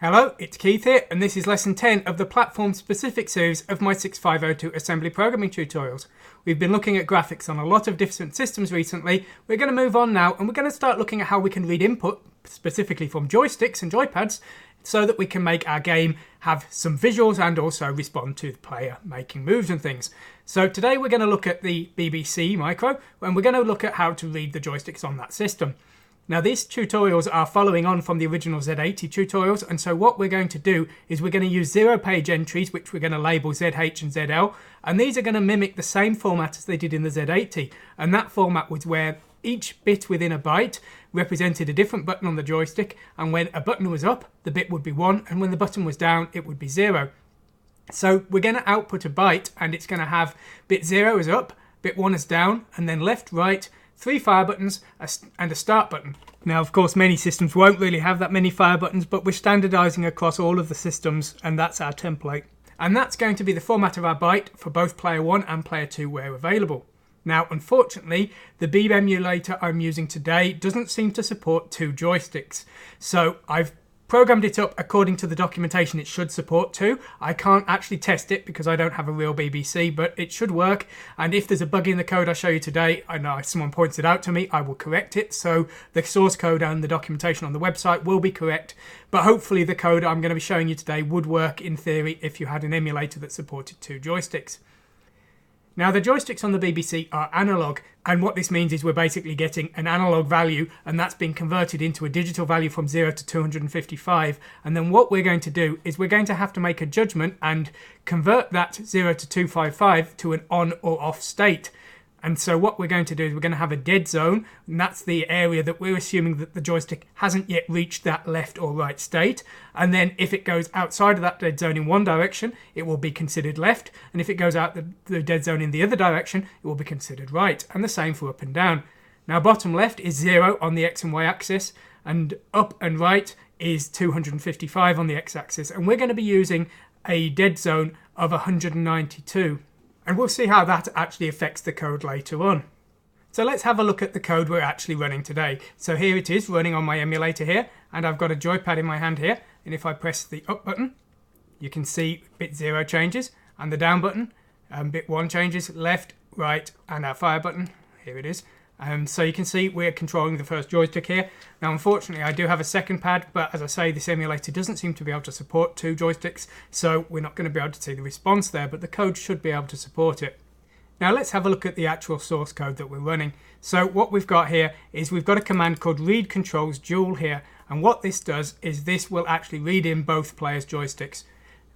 Hello, it's Keith here, and this is lesson 10 of the platform-specific series of my 6502 assembly programming tutorials. We've been looking at graphics on a lot of different systems recently. We're going to move on now, and we're going to start looking at how we can read input, specifically from joysticks and joypads, so that we can make our game have some visuals and also respond to the player making moves and things. So today we're going to look at the BBC Micro, and we're going to look at how to read the joysticks on that system. Now these tutorials are following on from the original Z80 tutorials, and so what we're going to do is we're going to use 0-page entries, which we're going to label ZH and ZL, and these are going to mimic the same format as they did in the Z80, and that format was where each bit within a byte represented a different button on the joystick, and when a button was up, the bit would be 1, and when the button was down, it would be 0. So we're going to output a byte, and it's going to have bit 0 is up, bit 1 is down, and then left, right, 3 fire buttons and a start button. Now, of course, many systems won't really have that many fire buttons, but we're standardizing across all of the systems, and that's our template. And that's going to be the format of our byte for both player 1 and player 2 where available. Now, unfortunately, the Beeb emulator I'm using today doesn't seem to support 2 joysticks. So I've programmed it up according to the documentation it should support 2. I can't actually test it because I don't have a real BBC, but it should work. And if there's a bug in the code I show you today, I know if someone points it out to me, I will correct it. So the source code and the documentation on the website will be correct. But hopefully the code I'm going to be showing you today would work in theory if you had an emulator that supported 2 joysticks. Now the joysticks on the BBC are analog, and what this means is we're basically getting an analog value, and that's being converted into a digital value from 0 to 255, and then what we're going to do is we're going to have to make a judgment and convert that 0 to 255 to an on or off state. And so what we're going to do is we're going to have a dead zone, and that's the area that we're assuming that the joystick hasn't yet reached that left or right state. And then if it goes outside of that dead zone in one direction, it will be considered left. And if it goes out the dead zone in the other direction, it will be considered right. And the same for up and down. Now bottom left is 0 on the X and Y axis, and up and right is 255 on the X axis. And we're going to be using a dead zone of 192. And we'll see how that actually affects the code later on. So let's have a look at the code we're actually running today. So here it is running on my emulator here, and I've got a joypad in my hand here, and if I press the up button, you can see bit 0 changes, and the down button, bit 1 changes, left, right, and our fire button, here it is. So you can see we're controlling the first joystick here. Now unfortunately I do have a second pad, but as I say, this emulator doesn't seem to be able to support 2 joysticks, so we're not going to be able to see the response there, but the code should be able to support it. Now let's have a look at the actual source code that we're running. So what we've got here is we've got a command called read controls dual here, and what this does is this will actually read in both players' joysticks.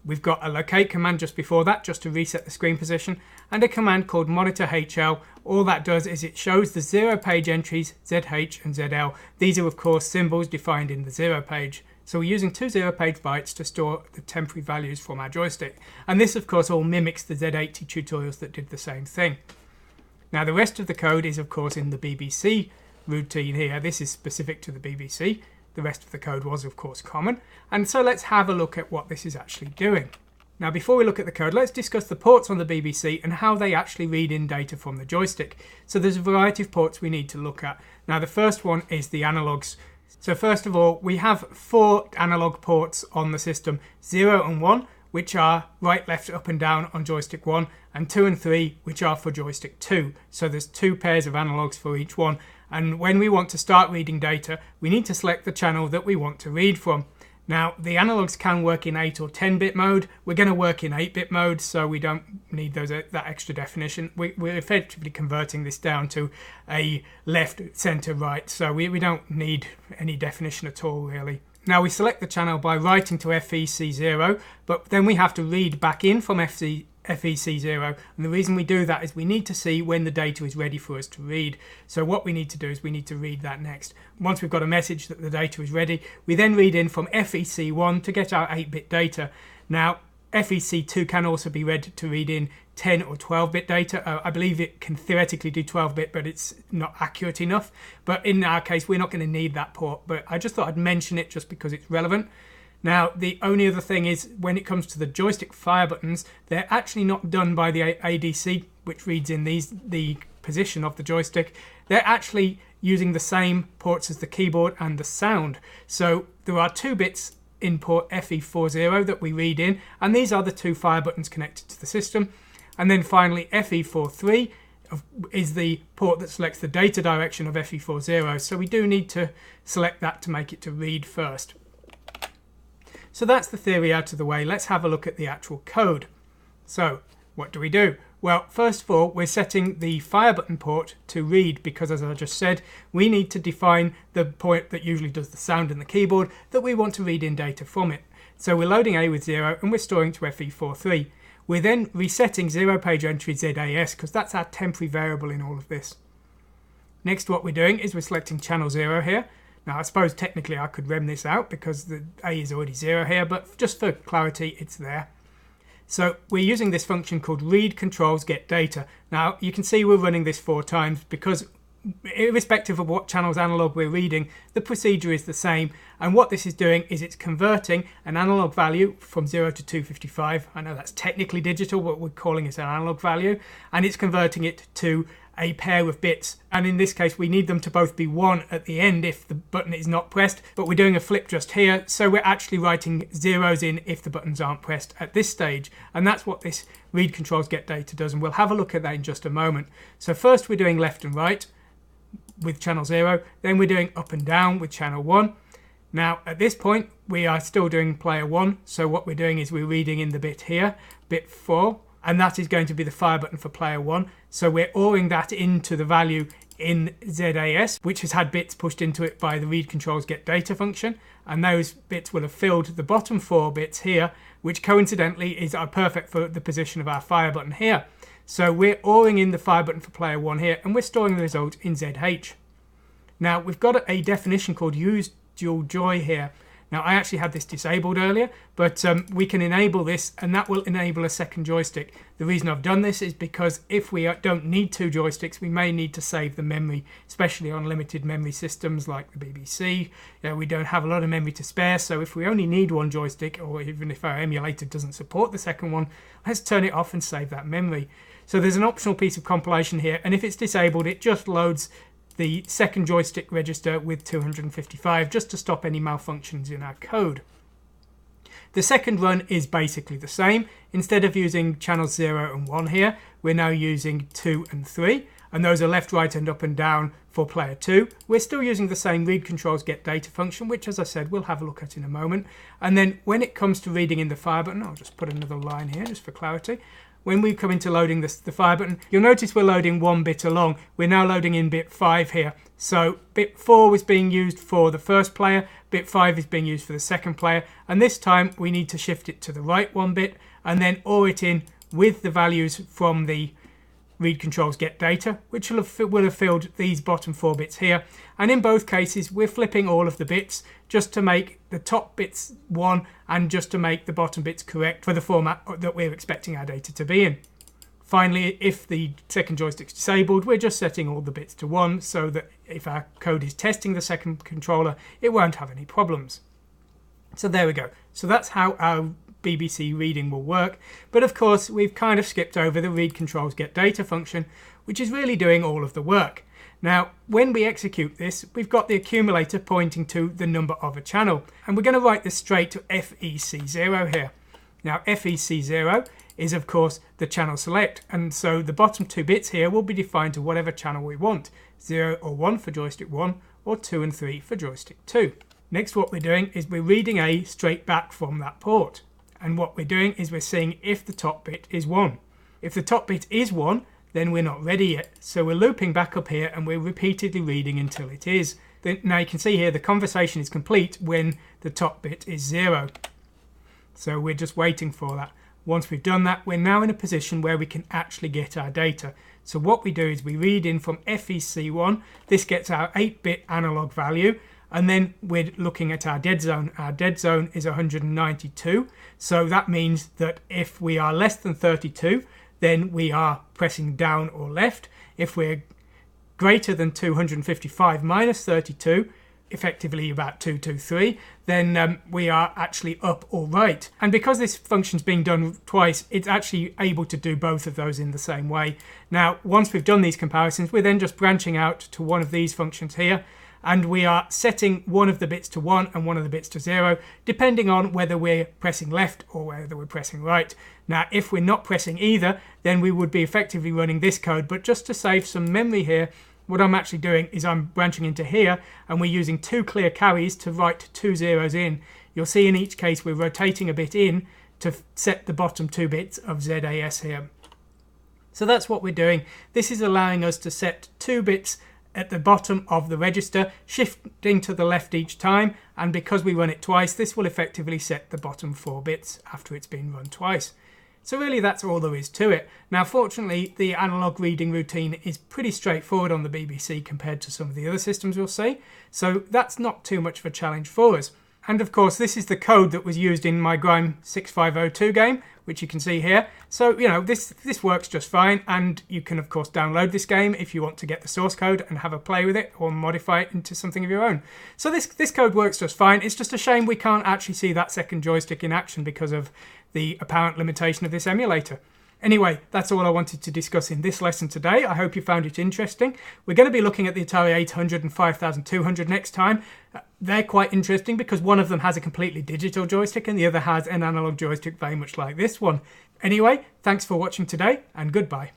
We've got a locate command just before that, just to reset the screen position, and a command called monitor HL. All that does is it shows the 0-page entries ZH and ZL. These are of course symbols defined in the 0 page. So we're using 2 0-page bytes to store the temporary values from our joystick. And this of course all mimics the Z80 tutorials that did the same thing. Now the rest of the code is of course in the BBC routine here. This is specific to the BBC. The rest of the code was of course common, and so let's have a look at what this is actually doing. Now before we look at the code, let's discuss the ports on the BBC and how they actually read in data from the joystick. So there's a variety of ports we need to look at. Now the first one is the analogs. So first of all, we have 4 analog ports on the system, 0 and 1, which are right, left, up and down on joystick 1, and 2 and 3, which are for joystick 2. So there's 2 pairs of analogs for each one. And when we want to start reading data, we need to select the channel that we want to read from. Now, the analogs can work in 8 or 10-bit mode. We're going to work in 8-bit mode, so we don't need that extra definition. We're effectively converting this down to a left, center, right, so we don't need any definition at all, really. Now, we select the channel by writing to FEC0, but then we have to read back in from FEC0, and the reason we do that is we need to see when the data is ready for us to read. So what we need to do is we need to read that next. Once we've got a message that the data is ready, we then read in from FEC1 to get our 8-bit data. Now FEC2 can also be read to read in 10 or 12-bit data. I believe it can theoretically do 12-bit, but it's not accurate enough. But in our case, we're not going to need that port, but I just thought I'd mention it just because it's relevant. Now, the only other thing is when it comes to the joystick fire buttons, they're actually not done by the ADC, which reads in the position of the joystick. They're actually using the same ports as the keyboard and the sound. So there are 2 bits in port FE40 that we read in, and these are the two fire buttons connected to the system. And then finally FE43 is the port that selects the data direction of FE40, so we do need to select that to make it to read first. So that's the theory out of the way. Let's have a look at the actual code. So what do we do? Well, first of all, we're setting the fire button port to read because, as I just said, we need to define the port that usually does the sound in the keyboard that we want to read in data from it. So we're loading A with 0 and we're storing to FE43. We're then resetting 0 page entry ZAS because that's our temporary variable in all of this. Next, what we're doing is we're selecting channel 0 here. Now, I suppose technically I could rem this out because the A is already 0 here, but just for clarity, it's there. So we're using this function called read controls get data. Now you can see we're running this 4 times because irrespective of what channel's analog we're reading, the procedure is the same. And what this is doing is it's converting an analog value from 0 to 255. I know that's technically digital, but we're calling it an analog value. And it's converting it to a pair of bits, and in this case we need them to both be 1 at the end if the button is not pressed, but we're doing a flip just here, so we're actually writing zeros in if the buttons aren't pressed at this stage, and that's what this read controls get data does, and we'll have a look at that in just a moment. So first we're doing left and right with channel 0, then we're doing up and down with channel 1. Now at this point we are still doing player 1, so what we're doing is we're reading in the bit here, bit 4, and that is going to be the fire button for player 1. So we're ORing that into the value in ZAS, which has had bits pushed into it by the read controls get data function, and those bits will have filled the bottom 4 bits here, which coincidentally are perfect for the position of our fire button here. So we're ORing in the fire button for player 1 here, and we're storing the result in ZH. Now we've got a definition called use dual joy here. Now I actually had this disabled earlier, but we can enable this and that will enable a second joystick. The reason I've done this is because if we don't need 2 joysticks, we may need to save the memory, especially on limited memory systems like the BBC. We don't have a lot of memory to spare, so if we only need 1 joystick, or even if our emulator doesn't support the second one, let's turn it off and save that memory. So there's an optional piece of compilation here, and if it's disabled, it just loads the second joystick register with 255 just to stop any malfunctions in our code. The second run is basically the same. Instead of using channels 0 and 1 here, we're now using 2 and 3, and those are left, right and up and down for player 2. We're still using the same read controls get data function, which as I said we'll have a look at in a moment. And then when it comes to reading in the fire button, I'll just put another line here just for clarity. When we come into loading the fire button, you'll notice we're loading 1 bit along. We're now loading in bit 5 here. So bit 4 was being used for the first player, bit 5 is being used for the second player, and this time we need to shift it to the right 1 bit and then OR it in with the values from the read controls get data, which will have filled these bottom 4 bits here. And in both cases we're flipping all of the bits just to make the top bits 1 and just to make the bottom bits correct for the format that we're expecting our data to be in. Finally, if the second joystick's disabled, we're just setting all the bits to 1 so that if our code is testing the second controller, it won't have any problems. So there we go. So that's how our BBC reading will work, but of course we've kind of skipped over the read controls get data function, which is really doing all of the work. Now when we execute this, we've got the accumulator pointing to the number of a channel, and we're going to write this straight to FEC0 here. Now FEC0 is of course the channel select, and so the bottom 2 bits here will be defined to whatever channel we want, 0 or 1 for joystick 1 or 2 and 3 for joystick 2. Next what we're doing is we're reading A straight back from that port. And what we're doing is we're seeing if the top bit is 1. If the top bit is 1, then we're not ready yet. So we're looping back up here and we're repeatedly reading until it is. Now you can see here the conversation is complete when the top bit is 0. So we're just waiting for that. Once we've done that, we're now in a position where we can actually get our data. So what we do is we read in from FEC1. This gets our 8-bit analog value. And then we're looking at our dead zone. Our dead zone is 192. So that means that if we are less than 32, then we are pressing down or left. If we're greater than 255 minus 32, effectively about 223, then we are actually up or right. And because this function's being done twice, it's actually able to do both of those in the same way. Now, once we've done these comparisons, we're then just branching out to one of these functions here. and we are setting one of the bits to 1 and one of the bits to 0, depending on whether we're pressing left or whether we're pressing right. Now, if we're not pressing either, then we would be effectively running this code, but just to save some memory here, what I'm actually doing is I'm branching into here, and we're using 2 clear carries to write 2 zeros in. You'll see in each case we're rotating a bit in to set the bottom 2 bits of ZAS here. So that's what we're doing. This is allowing us to set 2 bits at the bottom of the register, shifting to the left each time, and because we run it twice, this will effectively set the bottom 4 bits after it's been run twice. So really that's all there is to it. Now fortunately the analog reading routine is pretty straightforward on the BBC compared to some of the other systems we'll see, so that's not too much of a challenge for us. And of course this is the code that was used in my Grime 6502 game, which you can see here. So you know, this works just fine, and you can of course download this game if you want to get the source code and have a play with it or modify it into something of your own. So this code works just fine. It's just a shame we can't actually see that second joystick in action because of the apparent limitation of this emulator. Anyway, that's all I wanted to discuss in this lesson today. I hope you found it interesting. We're going to be looking at the Atari 800 and 5200 next time. They're quite interesting because one of them has a completely digital joystick and the other has an analog joystick very much like this one. Anyway, thanks for watching today, and goodbye.